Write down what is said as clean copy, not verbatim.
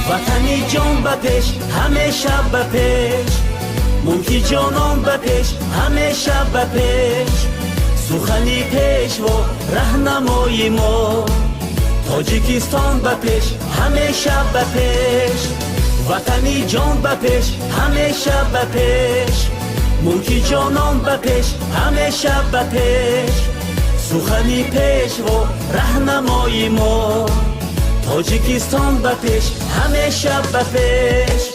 وطنی جان به پیش همیشه به پیش، ملکی جانان به پیش همیشه به پیش، سخنی پیش و رهنمای ما، تاجیکستان به پیش همیشه به پیش، وطنی جان به پیش همیشه به پیش، ملکی جانان به پیش همیشه به پیش، سخنی پیش و رهنمای ما، تاجیکستان به پیش همیشه به پیش.